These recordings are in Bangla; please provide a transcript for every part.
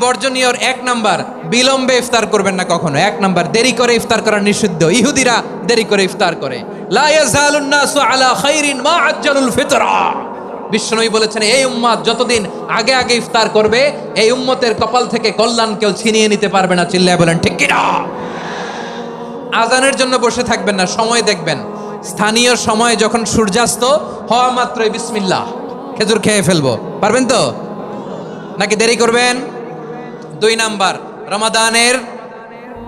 বর্জনীয় এক নাম্বার, বিলম্বে ইফতার করবেন না কখনো। এক নাম্বার, দেরি করে ইফতার করা নিষিদ্ধ। ইহুদিরা দেরি করে ইফতার করে। লা ইয়াজালুন নাসু আলা খাইরিন মা আজ্জালুল ফিতরা। বিশ্বনবী বলেছেন, এই উম্মত যতদিন আগে আগে ইফতার করবে, এই উম্মতের কপাল থেকে কল্যাণ কেউ ছিনিয়ে নিতে পারবে না। চিল্লায় বলেন ঠিক কিনা? আজানের জন্য বসে থাকবেন না, সময় দেখবেন। স্থানীয় সময় যখন সূর্যাস্ত হওয়া মাত্রই বিসমিল্লাহ, খেজুর খেয়ে ফেলবো। পারবেন তো নাকি দেরি করবেন? 2 নাম্বার, রমাদানের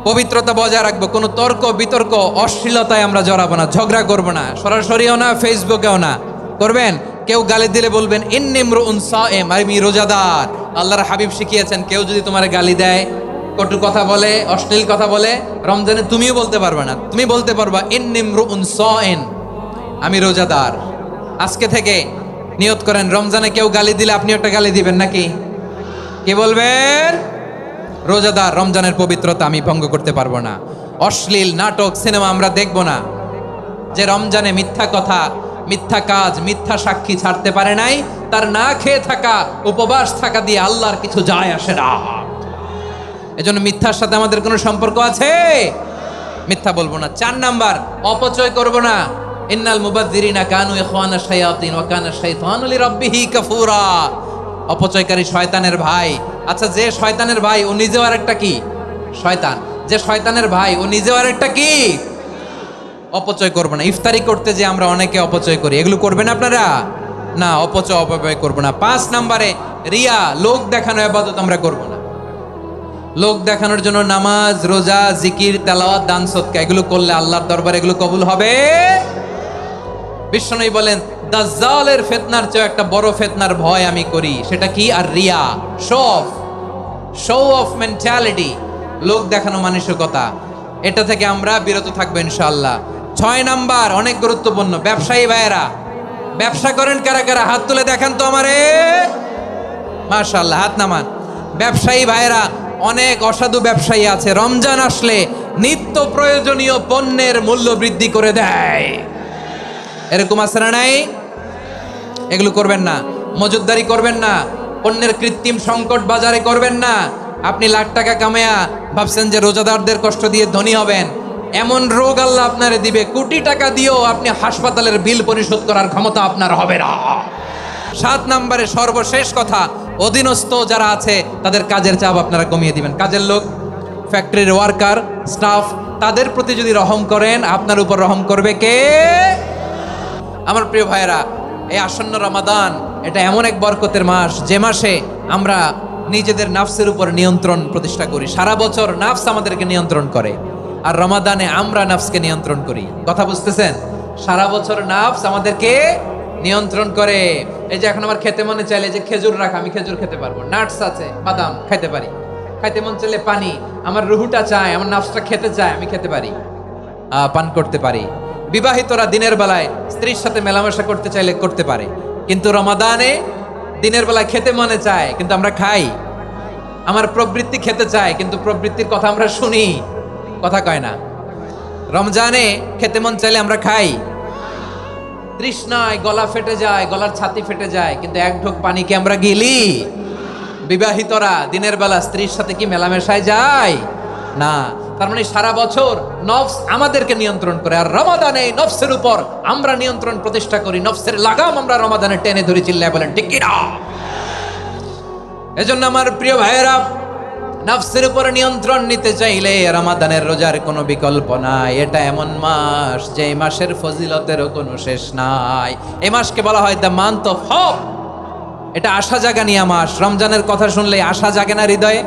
পবিত্রতা বজায় রাখবো। কোনো তর্ক বিতর্ক অশ্লীলতায় আমরা জড়াবো না, ঝগড়া করবো না, সরাসরিও না, ফেসবুকেও না। করবেন কেউ গালি দিলে বলবেন ইন্নী ইমরুউন সায়েম, আমি রোজাদার। আল্লাহর হাবিব শিখিয়েছেন, কেউ যদি তোমার গালি দেয়, কটু কথা বলে, অশ্লীল কথা বলে, রমজানে তুমিও বলতে পারবে না। তুমি বলতে পারবা ইন্নী ইমরুউন সায়েম, আমি রোজাদার। আজকে থেকে নিয়ত করেন, রমজানে কেউ গালি দিলে আপনি একটা গালি দিবেন নাকি? কি বলবেন? রোজাদার, রমজানের পবিত্রতা আমি ভঙ্গ করতে পারবো না। অশ্লীল নাটক সিনেমা আমরা দেখব না। যে রমজানে মিথ্যা কথা, মিথ্যা কাজ, মিথ্যা সাক্ষী ছাড়তে পারে নাই, তার না খেয়ে থাকা, উপবাস থাকা দিয়ে আল্লাহর কিছু যায় আসে না। এজন্য মিথ্যার সাথে আমাদের কোনো সম্পর্ক আছে? মিথ্যা বলবো না। 4 নাম্বার, অপচয় করব না। ইন্নাল মুবাযযিরিনা কানু ইখওয়ানা শায়াতিন ওয়া কানা শাইতানু লিরাব্বিহি কাফুরা। অপচয়কারী শয়তানের ভাই। আচ্ছা, যে শয়তানের ভাই ও নিজেও আরেকটা কি? শয়তান। যে শয়তানের ভাই ও নিজেও আরেকটা কি? অপচয় করবো না। ইফতারি করতে যে আমরা অনেকে অপচয় করি, এগুলো করবেন আপনারা না। অপচয় করবো না। 5 নাম্বারে, রিয়া, লোক দেখানো ইবাদত আমরা করবো না। লোক দেখানোর জন্য নামাজ, রোজা, জিকির, তেলাওয়াত, দান, সদকা এগুলো করলে আল্লাহর দরবারে এগুলো কবুল হবে। বিশ্বনবী বলেন, দাজ্জালের ফিতনার চেয়ে একটা বড় ফিতনার ভয় আমি করি, সেটা কি? আর রিয়া, শো অফ মেন্টালিটি, লোক দেখানো মানসিকতা। এটা থেকে আমরা বিরত থাকবো ইনশাআল্লাহ। 6 নাম্বার, অনেক গুরুত্বপূর্ণ, ব্যবসায়ী ভাইয়েরা, ব্যবসা করেন কারা কারা? হাত তুলে দেখান তো আমারে। মাশাআল্লাহ, হাত নামান। ব্যবসায়ী ভাইয়েরা, অনেক অসাধু ব্যবসায়ী আছে, রমজান আসলে নিত্য প্রয়োজনীয় পণ্যের মূল্য বৃদ্ধি করে দেয়। এরকম আছে না নাই? এগুলো করবেন না। মজুদদারি করবেন না। পণ্যের কৃত্রিম সংকট বাজারে করবেন না। আপনি লাখ টাকা কামায়া ভাবছেন যে রোজাদারদের কষ্ট দিয়ে ধনী হবেন। এমন রোগ আল্লাহ আপনারে দিবে, কোটি টাকা দিয়েও আপনি হাসপাতালের বিল পরিশোধ করার ক্ষমতা আপনার হবে না। 7 নাম্বারে, সর্বশেষ কথা, অধীনস্থ যারা আছে তাদের কাজের চাপ আপনারা কমিয়ে দিবেন। কাজের লোক, ফ্যাক্টরির ওয়ার্কার, স্টাফ, তাদের প্রতি যদি রহম করেন, আপনার উপর রহম করবে কে? আমার প্রিয় ভাইয়েরা, এই আসন্ন রমাদান এটা এমন এক বরকতের মাস, যে মাসে আমরা নিজেদের নাফসের উপর নিয়ন্ত্রণ প্রতিষ্ঠা করি। সারা বছর নাফস আমাদেরকে নিয়ন্ত্রণ করে, আর রমাদানে আমরা নাফসকে নিয়ন্ত্রণ করি। কথা বুঝতেছেন? সারা বছর নাফস আমাদেরকে নিয়ন্ত্রণ করে। এই যে এখন আমার খেতে মনে চাইলে যে খেজুর রাখা, আমি খেজুর খেতে পারবো। নাটস আছে, বাদাম খাইতে পারি। খাইতে মন চাইলে পানি, আমার রুহুটা চায়, আমার নাফসটা খেতে চায়, আমি খেতে পারি, পান করতে পারি। বিবাহিতরা দিনের বেলায় স্ত্রীর সাথে মেলামেশা করতে চাইলে করতে পারে, কিন্তু রমাদানে দিনের বেলায় খেতে মনে চায় কিন্তু আমরা খাই। আমার প্রবৃত্তি খেতে চায় কিন্তু প্রবৃত্তির কথা আমরা শুনি, কথা কয় না। রমজানে খেতে মন চাইলে আমরা খাই, তৃষ্ণায় গলা ফেটে যায়, গলার ছাতি ফেটে যায়, কিন্তু এক ঢোক পানি কি আমরা গিলি? বিবাহিতরা দিনের বেলা স্ত্রীর সাথে কি মেলামেশায় যায় না। তার মানে সারা বছর নফস আমাদেরকে নিয়ন্ত্রণ করে, আর রমাদানে নফসের উপর আমরা নিয়ন্ত্রণ প্রতিষ্ঠা করি। নফসের লাগাম আমরা রমাদানে টেনে ধরে, চিল্লায় বলেন ঠিক কি না? এজন্য আমার প্রিয় ভাইয়েরা, নফসের উপর নিয়ন্ত্রণ নিতে চাইলে রমাদানের রোজার কোনো বিকল্প নাই। এটা এমন মাস যে মাসের ফজিলতেরও কোনো শেষ নাই। এই মাসকে বলা হয় দ্য মান্থ অফ হোপ। এটা আশা জাগানিয়া মাস। রমজানের কথা শুনলে আশা জাগে না হৃদয়ে?